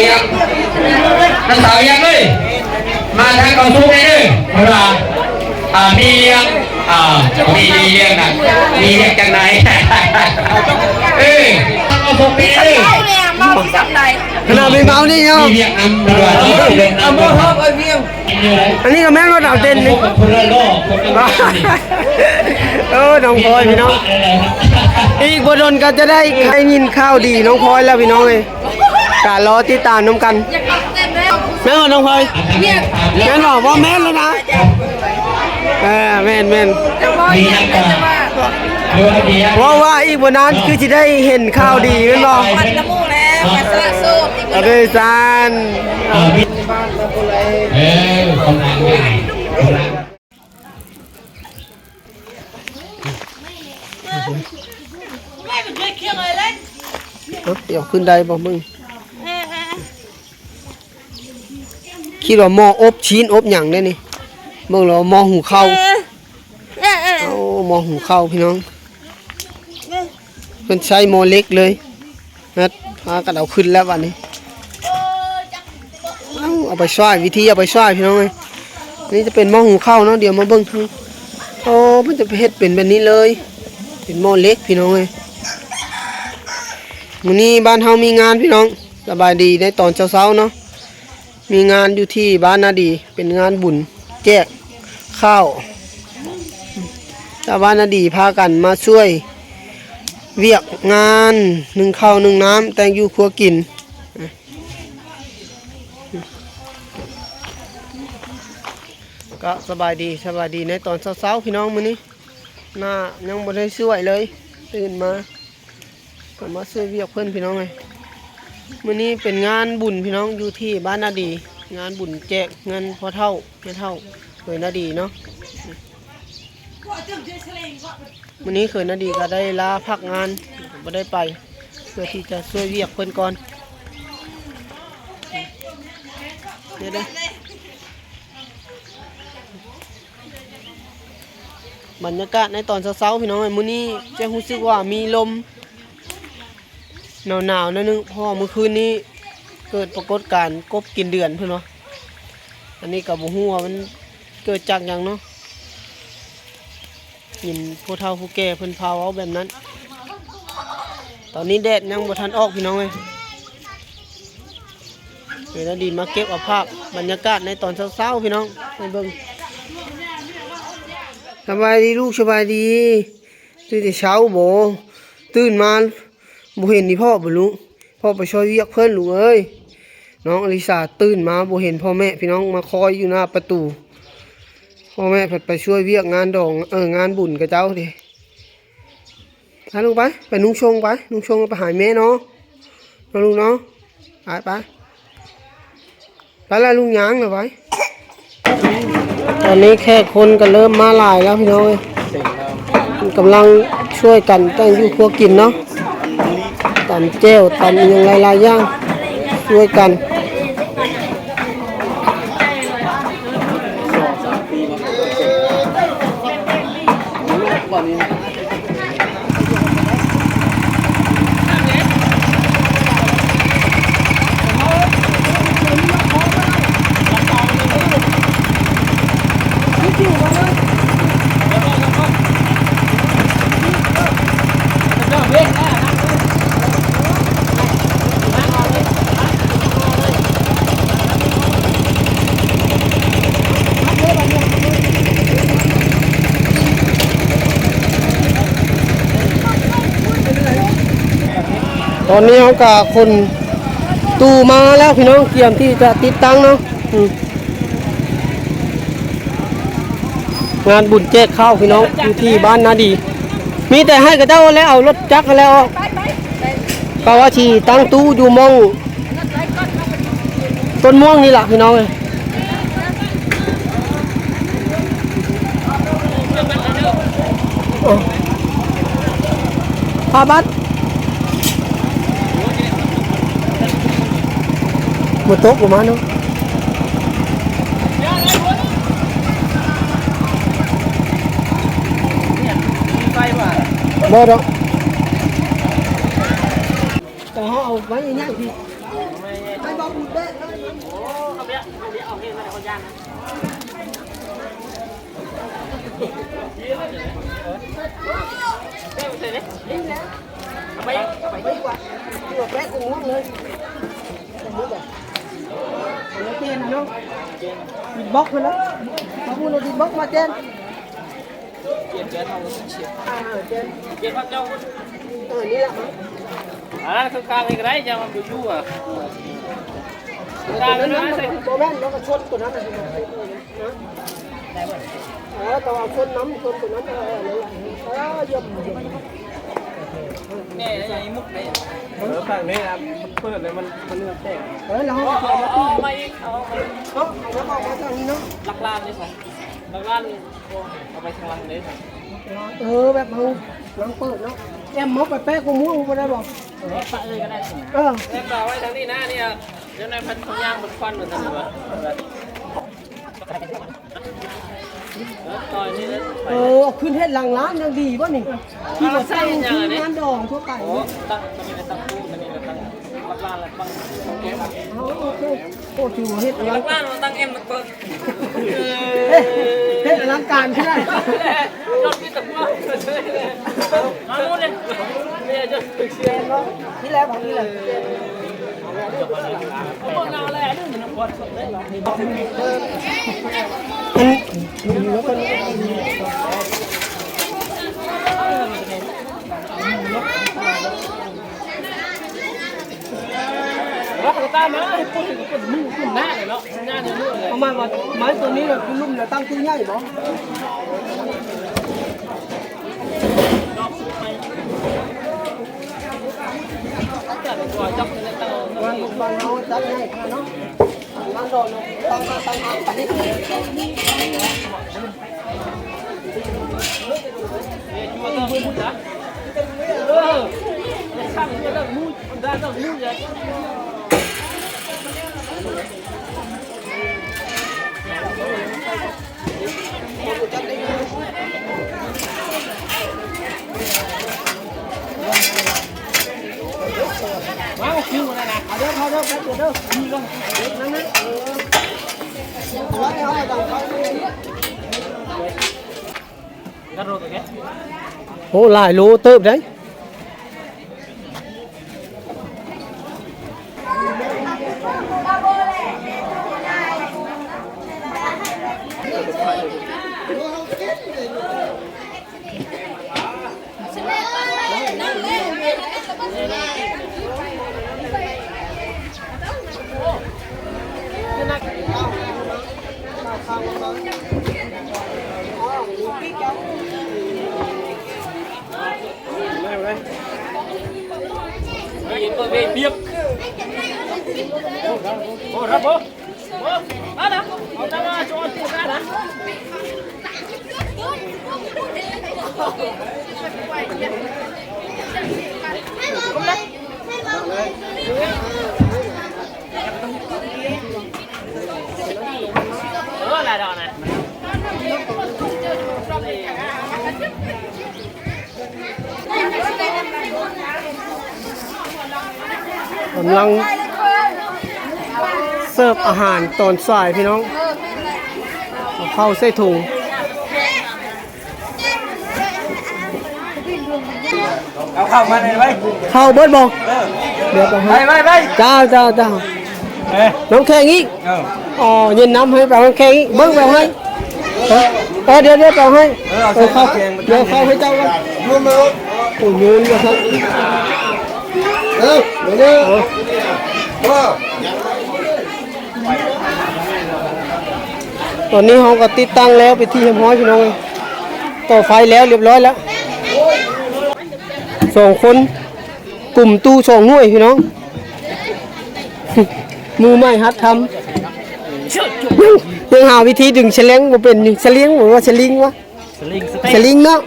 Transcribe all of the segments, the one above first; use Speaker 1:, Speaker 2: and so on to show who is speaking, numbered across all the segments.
Speaker 1: ยังนักสาวยังเลยมาทางกองทุนเลยเพราะว่ามีเลี้ยงมีเลี้ยงนะมีเลี้ยงจังไหนเอาพวกนี้เลย
Speaker 2: เมาที่สับไหน
Speaker 3: ขนาดไม่เมานี่เนาะ
Speaker 1: มีเลี้ยงอัน
Speaker 3: เอาครับไอ้เพียงอันนี้ก็แม่รถเอาเต้นนี่น้องพลอยพี่น้องอีกบทนก็จะได้ให้ยินข้าวดีน้องพลอยแล้วพี่น้องเลยการรอติดตามน้ำกันแม่น้องพลอยแม่บอกว่าแม่แล้วนะแม่
Speaker 1: มีนักการ
Speaker 3: ว่าอีกบนนั้นคือจะได้เห็นข้าวดีแม่บอก
Speaker 2: มันน้ำมูแล้วมาสละโซ่
Speaker 3: อาจารย์
Speaker 1: คนอ่านง่าย
Speaker 2: ไม่เป็นเคียงเลยเล่น
Speaker 3: เดี๋ยวขึ้นได้บอกมึงคิดว่าหม้ออบชิ้นอบหยั่งได้นี่เมื่อเราหม้อหูเข้าเอาหม้อหูเข้าพี่น้องเป็นใช้หม้อเล็กเลยนะพากันเอาขึ้นแล้ววันนี้เอาไปช่วยวิธีเอาไปช่วยพี่น้องเลยนี่จะเป็นหม้อหูเข้าเนาะเดี๋ยวมาเบิ้งทั้งโอ้มันจะเฮ็ดเป็นแบบนี้เลยเป็นหม้อเล็กพี่น้องเลยวันนี้บ้านเฮามีงานพี่น้องสบายดีในตอนเช้าๆเนาะมีงานอยู่ที่บ้านนาดีเป็นงานบุญแจกข้าวชาวบ้านนาดีพากันมาช่วยเวียกงานนึ่งข้าวนึ่งน้ำแต่งอยู่ครัวกินก็สบายดีในตอนเช้าๆพี่น้องมื้อนี้หน้ายังบ่ได้ช่วยเลยตื่นมาก็มาช่วยเวียกเพิ่นพี่น้องเลยมื้อนี้เป็นงานบุญพี่น้องอยู่ที่บ้านนาดีงานบุญแจกเงินพ่อเฒ่าแม่เฒ่าเคยนาดีเนาะมื้อนี้เคยนาดีก็ได้ลาพักงานบ่ได้ไปเพื่อที่จะช่วยเวียกเพิ่นก่อนเดี๋ยวบรรยากาศในตอนเช้าๆพี่น้องมื้อนี้จะรู้สึกว่ามีลมหนาวๆนิดนึงเพราะเมื่อคืนนี้เกิดปรากฏการณ์กบกินเดือนเพื่อนเนาะอันนี้กับหัวมันเกิดจากอย่างเนาะกินผู้เฒ่าผู้แก่เพิ่นเผาเอาแบบนั้นตอนนี้แดดยังบ่ทันออกพี่น้องเลยเดี๋ยวดีมาเก็บเอาภาพบรรยากาศในตอนเช้าๆพี่น้องไปเบิ่งสบายดีลูกสบายดีตื่นแต่เช้าบ่ตื่นมาบ่เห็นนี่พ่อบ่รู้พ่อไปช่วยเวียกเพิ่นลูกเอ้ยน้องอลิสาตื่นมาบ่เห็นพ่อแม่พี่น้องมาคอยอยู่หน้าประตูพ่อแม่ไปช่วยเวียกงานดองงานบุญกับเจ้าดิไปลูกไปนุ่งชงไปหาแม่เนาะลูกเนาะไปแล้วลุงยางเลยไปตอนนี้แค่คนก็เริ่มมาหลายแล้วพี่น้องกำลังช่วยกันตั้งอยู่ครัวกินเนาะตำเจ้วตำยังหลายๆอย่างช่วยกันตอนนี้เขากับคนตูมาแล้วพี่น้องเตรียมที่จะติดตั้งเนาะงานบุญแจกข้าวพี่น้องอยู่ที่บ้านนาดีมีแต่ให้กับเจ้าแล้วเอารถจักรแล้วก็ว่าที่ตั้งตู้อยู่มองต้นม่วงนี่แหละพี่น้องเลยพาบัดหมดโต๊ะประมาณนั้นบ่ดอกแต่เขาเอาไว้อย่างนี้พี่ไป บาบุญแบกเลยไปกว่าตัวแบกกูง่วงเลยมือแบบแล้วเจนเนาะดิบล็อกไปแล้วเขาพูดเราดิบล็อกมาเจนเจนเอาเฉียบเจนพักเจ้านี่แหละมั้ง
Speaker 4: คือกลางอีกไรจะมันดูยู่อ่ะ
Speaker 3: กลางนั้นใส่ตัวแม่นแล้วก็ชนตัวนั้นนะตัวเอาชนน้ำชนตัวนั้นเยี่ยม
Speaker 4: เนี่ยไอ้มุกเนี่ยฝั่งนี้นะเปิดเลยมันเลือดแตก
Speaker 3: เรา
Speaker 4: เอามาอีกเอา
Speaker 3: แล้วก็มาทางนี้เนาะ
Speaker 4: ลักลานนี่สิลักลานเอาไปทางล่างนี่สิ
Speaker 3: แบบเอาหลังเปิดเนาะแอมมกไปแป๊กกูมั่วกูได้บอก
Speaker 4: ปะเลยก็ได้สิแล้ไว้ทางนี้นะเนี่ยเดี๋ยวนายพันธุ์ย่างบนควันเหมือนกันวะ
Speaker 3: ขึ้นเทศหลังร้านยังดีป่ะนี่ที่เราใส่ที่งานดองทั่วไป
Speaker 4: ตั้งมันมีตั้งตู้มันมีตั้งลักลานแล้วตั้ง
Speaker 3: โอเคโอ้ถือเฮ็ด
Speaker 4: ลักลานมันตั้งเอ็มมันเปิด
Speaker 3: เฮ็ดอลังการใช่ไหม
Speaker 4: รถมีแต่ว่ามาโน่นเลยเนี่ยจะเชียร์เนาะ
Speaker 3: นี่แหละของนี่แหละ
Speaker 4: เขาบอกนาอะไรนี่มันปวดสุดเลยเหรอ
Speaker 3: แล้วก็
Speaker 4: รักตามาให้พูดถึงคนมุ่งขึ้นหน้าเลยเนาะหน้าเนี่ยเลย
Speaker 3: ประมาณว่าไม้ตัวนี้เราคือลุ่มเราตั้งตู้ใหญ่เนาะบางเราจับง่ายเนาะบางโดนตั้งหางไป
Speaker 4: เนี่ยชัวร์ต้องพูดนะข้ามชัวร์ต้องพูดได้ต้องพูดเลยมาคิวนะ
Speaker 3: เอาเด้อแป๊บเด้อนี่ก็นั่นแล้วเอาดังไฟ
Speaker 4: กระโดดตัวแก
Speaker 3: โอ้หลายโลเติบได้
Speaker 4: เบียบโอ้รับผมมานะเอาหน้าจอดที่หน้านะอะไรดอกนะ
Speaker 3: กำลังเสิร์ฟอาหารตอนสายพี่น้องเข้าใส่ถุง
Speaker 4: เอาเข้ามาเลยไว้
Speaker 3: เข้าเบิดบอกเดี๋ยว
Speaker 4: ไป
Speaker 3: เจ้าน้องแข็งอีกอ๋อเย็นน้ำให้แปลน้ำแข็งอีกเบิ้งแปลให้เดี๋ยวแปลให้เข้าเดี๋ยวเข้าให้เจ้ากันยืนกันครับเดี๋ยวตอนนี้เราก็ติดตั้งแล้วไปที่เรียบร้อยพี่น้องต่อไฟแล้วเรียบร้อยแล้ว2 คนกลุ่มตู้2 หน่วยพี่น้องมือใหม่ฮัดทำยังหาวิธีดึงเฉลียงมาเป็นเฉลียงหรือว่าเฉลิงวะเฉลิงเนาะ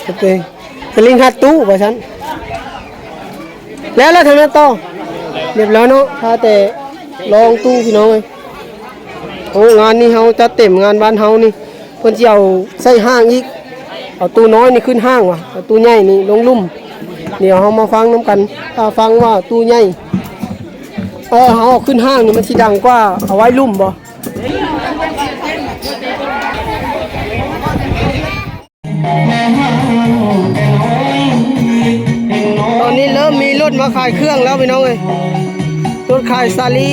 Speaker 3: โอเคเฉลิงฮัดตู้ป่ะฉันแล้วทำนั้นต่อเรียบร้อยเนาะถ้าแต่ลองตู้พี่น้องเลยโอ้งานนี้เฮาจะเต็มงานบ้านเฮานี่เพิ่นสิเอาใส่ห้างอีกเอาตู้น้อยนี่ขึ้นห้างว่ะเอาตู้ใหญ่นี่ลงลุ่มเดี๋ยวเฮามาฟังน้ำกันถ้าฟังว่าตู้ใหญ่ เอาออกขึ้นห้างนี่มันสิดังกว่าเอาไว้ลุ่มบ่ตอนนี้เริ่มมีรถมาขายเครื่องแล้วพี่น้องเอ้ยรถขายซาลี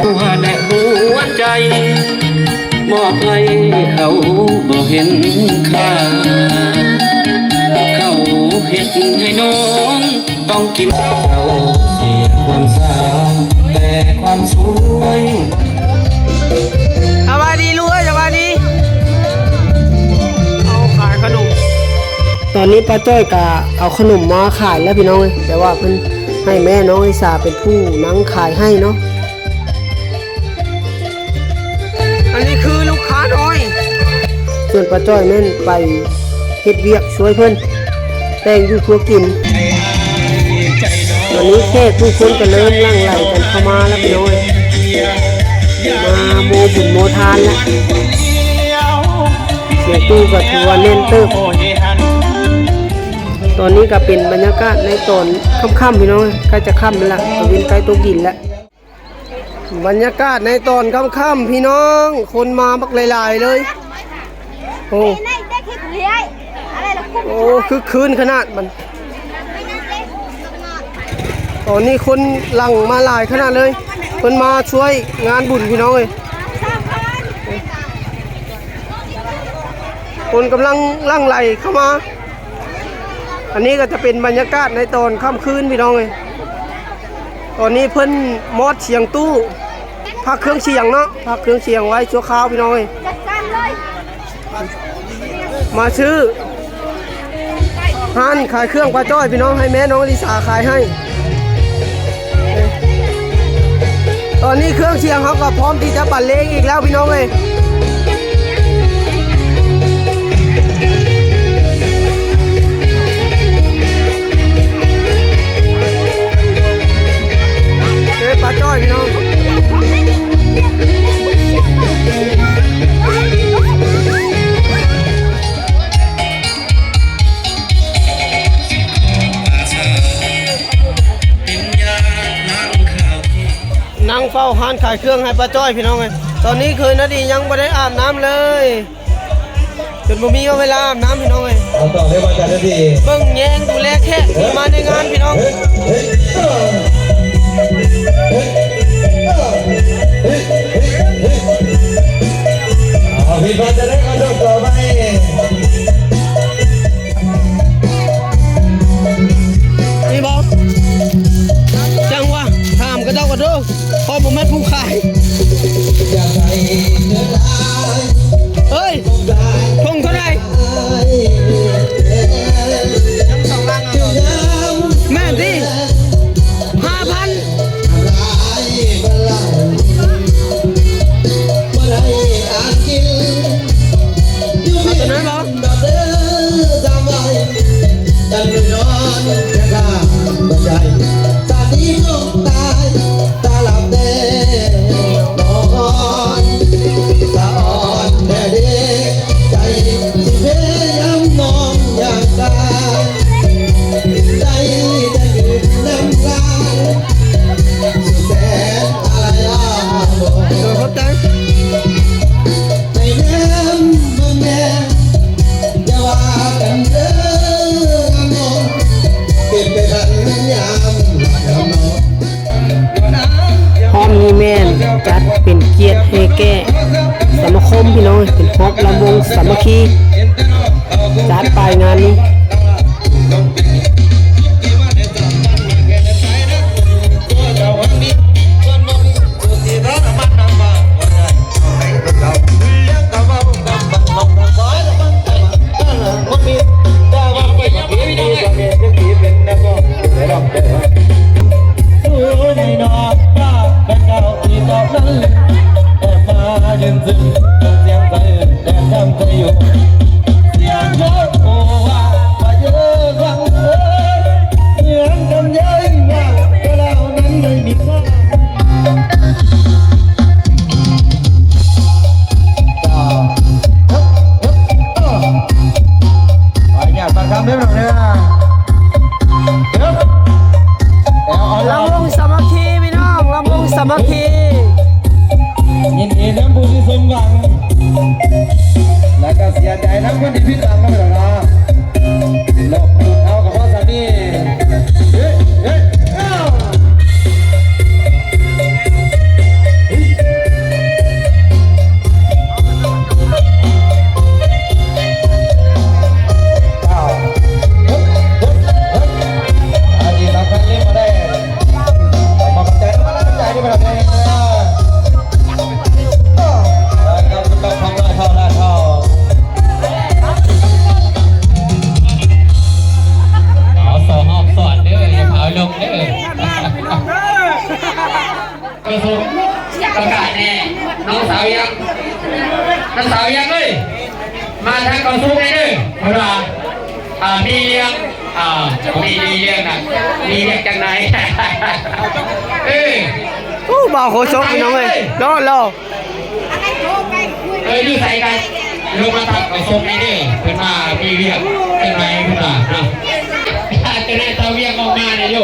Speaker 5: หัวและหัวใจมอบให้เขาบ่เห็นค่าเขาเห็นให้น้องต้องกินเขาเสียความสาวแต่ความสวย
Speaker 3: สบายดีลูกเอ้ยสบายดีเอาขายขนมตอนนี้ป้าจ้อยกะเอาขนมมาขายแล้วพี่น้องเอ้ยแต่ว่าเพิ่นให้แม่น้องไอซาเป็นผู้นั่งขายให้เนาะอันนี้คือลูกค้าน้อยส่วนป้าจ้อยแม่นไปเฮ็ดเวียกช่วยเพิ่นแต่งอยู่ครัวกินตอนนี้แค่ผู้คนก็เริ่มลั่งไหลกันเข้ามาแล้วพี่น้องเอ้ยมาโมบุญโมทานแล้วเสียงตู้ก็ถือว่าแน่นเติบตอนนี้ก็เป็นบรรยากาศในตอนค่ำๆพี่น้องใกล้จะค่ำแล้วล่ะตะวินใกล้ตัวกินแล้วบรรยากาศในตอนค่ำๆพี่น้องคนมาบักหลายๆเลยโอ้โอ้คือคืนขนาดมันตอนนี้คนหลั่งมาหลายขนาดเลยคนมาช่วยงานบุญพี่น้องเลยคนกำลังหลั่งไหลเข้ามาอันนี้ก็จะเป็นบรรยากาศในตอนค่ำคืนพี่น้องเลยตอนนี้เพิ่นมอดเสียงตู้พักเครื่องเสียงเนาะพักเครื่องเสียงไว้ชั่วคราวพี่น้องเลยมาซื้อฮันขายเครื่องปลาจ้อยพี่น้องให้แม่น้องลิสาขายให้ตอนนี้เครื่องเสียงเขาก็พร้อมที่จะบรรเลงอีกแล้วพี่น้องเลยปลาจ้อยพี่น้องนั่งเฝ้าห้านขายเครื่องให้ปลาจ้อยพี่น้องเลยตอนนี้คืนนาดียังไม่ได้อาบน้ำเลยจนบ่มีเวลาอาบน้ำพี่น้องเลย
Speaker 1: เอาต่อให้มาจัดนาที
Speaker 3: เบิ่งแยงดูแลแค่มาในงานพี่น้อง
Speaker 1: พี่บอลจะได้กระโดดต่อไป
Speaker 3: นี่บอกจังวะถามกระเจ้ากระโดดพอผมแม่ผู้ขายเฮ้ยทงเท่าไหร่แม่ดิ5,000ตัวนั้นบอกพร้อมนี่แม่นจัดเป็นเกียรติให้แก่สมาคมพี่น้องเป็นพบลำวงสามัคคีจัดไปงานนี้
Speaker 5: ำได้หรอกเนี่ยเดี๋ยวเอาเรา
Speaker 3: ลำวงสามัคคีพี่น้องลำวงสามัคคี
Speaker 5: ยินดีทั้งผู้ที่สมหวังและก็เสียใจทั้งคนที่ผิดหวังก็ไม่หรอกนะโลกดูเท้ากับพ่อสามีเฮ้ยเฮ้ยเอ้าอันนี้เราคันเล่นมาได้เอามาใจมาแล้วใจที่มันอะไรเนี่ยเราต้องทำได้เท่าได้เท่า
Speaker 1: เอาสองหอบสอนเด้ออย่าเผาลงเด้อกระทรวงประกาศแน่น้องสาวยังเลยมาทางกระทรวงเลยเด้อเพราะว่ามีเรื่องมีเรื่องนะมีเรื่องจังไหน
Speaker 3: โอ้บ่าวโคชกพี่น้องเอ้ยรอ
Speaker 1: อยู่ใส่กันลงมาทำกระทรวงเลยเด้อเพิ่นมามีเรื่องจังไหนเพิ่นว่าเนาะจะได้ตาเวียงออกมาเนี่ยโย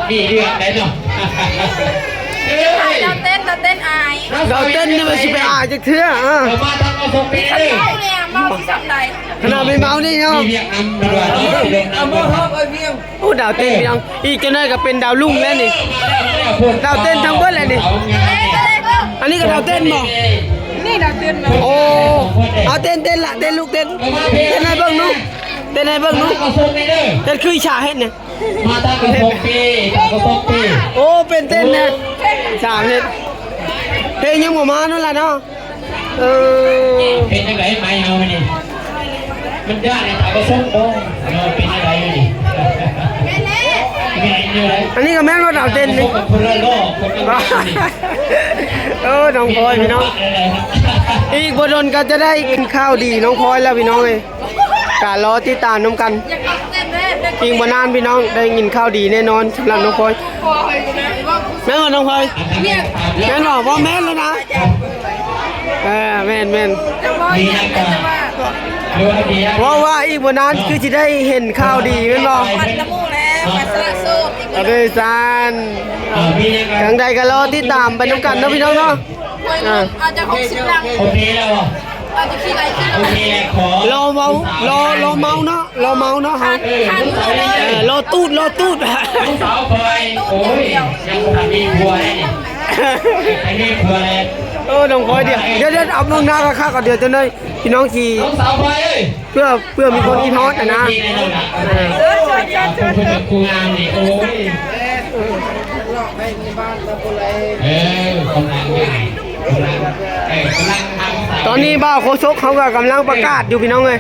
Speaker 1: มีเรื่องได้เนาะ
Speaker 2: เราเต้นอาย
Speaker 3: เราเต้นนี่มันสิไปอาจักเทื่ออ่ะ
Speaker 1: ผมมาทำกระทรวงเลยเด้อ
Speaker 2: เมาเนี่ยเมาที่สำใด
Speaker 3: ขนาดไม่เมานี่เนาะ
Speaker 1: มีเวียงนำด้วยเอามาครับ
Speaker 3: โอ้ดาวเต้นพี่น้องอีกจังได๋ก็เป็นดาวรุ่งแล้วนี่ดาวเต้นทั้งเบิดเลยนี่อันนี้ก็ดาวเต้นบ่
Speaker 2: นี่เราเต้นมา
Speaker 3: โอ้เอาเต้นละเต้นลูกเต้นให้เบิ่งนู้เต้นให้เบิ่งนู้
Speaker 1: กระทรวงเลยเด้อ
Speaker 3: เต้นคือชาเฮ็ดเนี่ย
Speaker 1: มาทำกระทรวงปี
Speaker 3: โอ้เป็นเต้นเนี่ยชาเฮ็ดเพลงยังบ่มานั่นล่ะเนาะ
Speaker 1: เป็นยังไงไม่เอาไปนี่มันยากในทางกระทรวงโอ้เป็นยังไงนี่เป็นยังไง
Speaker 3: อันนี้ก็แม่นว่าดาวเต้นนี่
Speaker 1: คนละโลกคนละโลกนี่
Speaker 3: น้องพลอยพี่น้องอีกบ่โดนก็จะได้กินข้าวดีน้องพลอยแล้วพี่น้องเอ้ยกะรอติดตามน้ำกัน
Speaker 2: อยากเต้นเลย
Speaker 3: อีกบ่นานพี่น้องได้กินข้าวดีแน่นอนสำหรับน้องพลอยแม่นบ่น้องพลอยแม่นบ่ว่าแม่นแล้วนะแม่น
Speaker 2: จะว่าอยากเต้นว่า
Speaker 3: ว่าอีกบ่นานคือสิได้เห็นข้าวดีแม่นบ่
Speaker 2: วันละมูแล้วมาสละโซ่อีก
Speaker 3: เอาด้วยซานทางใดก็รอติดตามไปน้ำกันเนาะพี่น้องเนาะ
Speaker 2: อาจจะ60ลัง
Speaker 1: โอเคแล้ว
Speaker 2: อาจจะขี้ไรขี้
Speaker 1: โอเคขอ
Speaker 3: รอเมาเนาะฮะรอตูด
Speaker 1: ลูกสาวคอยโอ้ยยังทำมีบัวเลยไอ้นี่บัวเลย
Speaker 3: น้องพลอยเดี๋ยวเอาลงหน้าค่าก่อนเดี๋ยวจะได้พี่น้องขี่
Speaker 1: น้องสาวคอยเอ้ย
Speaker 3: เพื่อมีคนอีทอดนะ
Speaker 1: คุณจะครูงามนี่โอ้ยกำลังใหญ่กำลังทำ
Speaker 3: ตอนนี้บ้าวโคชกเขาก็กำลังประกาศอยู่พี่น้องเลย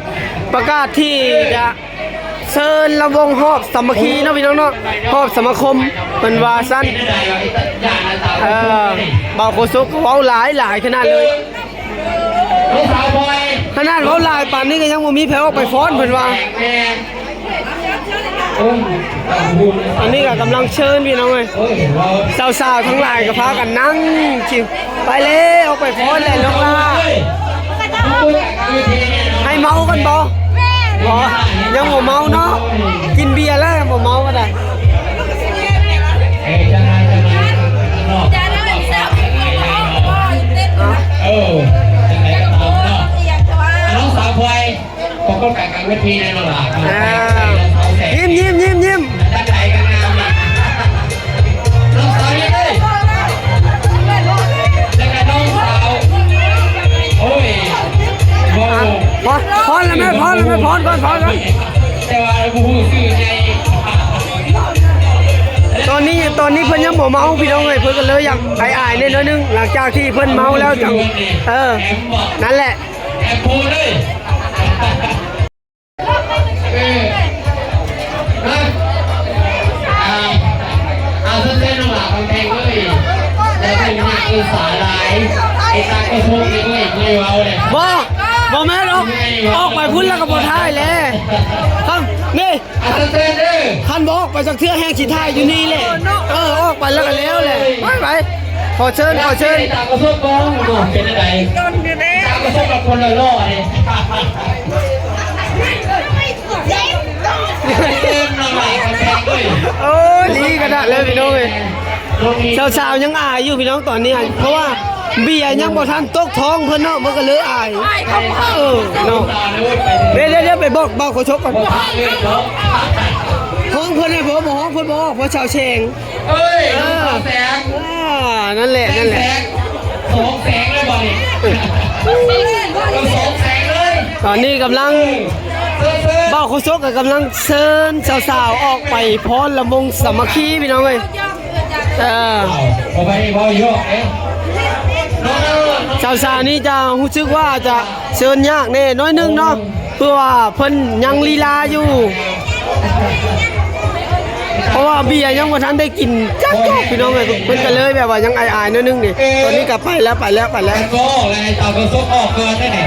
Speaker 3: ประกาศที่จะเชิญระวงหอบสามัคคีเนาะพี่น้องเนาะหอบสมาคมเป็นวาสั้นบ่าวโคชกเว้าหลายขนาดเลย
Speaker 1: น้องสาวคอย
Speaker 3: ขนาดเว้าหลายป่านนี้ก็ยังบ่มีแผลออกไปฟ้อนเพิ่นว่าอันนี้ก็กำลังเชิญพี่น้องเลยสาวๆทั้งหลายก็พากันนั่งชิวไปเลยออกไปฟ้อนเลยน้องล่ะให้เมากันบ่ยังบ่เมาเนาะกินเบียร์แล้วบ่เมาก็ได้
Speaker 2: จะได้แซ่บเต้น
Speaker 1: จังไรก็ตามเนาะ
Speaker 2: อยากจะว่า
Speaker 1: น้องสาวคอยผมก็กักเวทีในระหว่าง
Speaker 3: ยิ้ม
Speaker 1: ตั้งใจกันงามน้องสาวยังไงแล้วก็น้องสาวโอ้ย
Speaker 3: พรแล้วแม่พรก่อน
Speaker 1: แต่ว่าผู้สื่อใจ
Speaker 3: ตอนนี้เพิ่นยังบ่เมาพี่น้องเอ้ยเพิ่นก็เลยอยากอายๆนิดนึงหลังจากที่เพิ่นเมาแล้วจังนั่นแหละ
Speaker 1: แอบโพเลยเอาเส้นๆหลักของแทงเลยแล้วเป็นหนักคือสาลายไอ้ตาก็ทุกข์เลยไม่เว้าเลย
Speaker 3: บ่แม่นออกไปพุ่นแล้วก็บ่ท้ายแหละครับนี่
Speaker 1: เอาเส้นๆเด้อ
Speaker 3: คันบ่ออกไปจากเทื่อแห้งสิท้ายอยู่นี่แหละออกไปแล้วก็แล้วแหละไปขอเชิญ
Speaker 1: ตากระทบบ้องเป็นอะไร
Speaker 2: ต้นอยู่แล้ว
Speaker 1: ตากระทบกับคนละล่อเลย
Speaker 3: สาวๆยังอายอยู่พี่น้องตอนนี้เพราะว่าเบียร์ยังบ่ทันตกท้องเพิ่นเนาะมันก็เลยอายเนาะเดี๋ยวไปบอกเขาชกก่อนห้องเพิ่นให้บ่ห้องเพิ่นบ่เพราะชาวเชง
Speaker 1: เอ้ยสองแสง
Speaker 3: นั่นแหละ
Speaker 1: สองแสงเลยบอลนี่สองแสงเลย
Speaker 3: ตอนนี้กำลังบ่าวเขาชกกำลังเชิญสาวๆออกไปพ้อนละมงสามัคคีพี่น้องเอ้ย
Speaker 1: พอไปพอโยกเอ๊ะ
Speaker 3: สาวๆนี่จะรู้สึกว่าจะเชิญยากแน่น้อยนึงเนาะเพื่อว่าเพิ่นยังลีลาอยู่เพราะว่าเบียร์ยังบ่ทันได้กินจักจอกพี่น้องเอ้ยเพิ่นก็เลยแบบว่ายังอายๆน้อยนึงนี่ตอนนี้ก็ไปแล้ว
Speaker 1: โก้อะไรต่อกระซุกออกเกินได้เนี่ย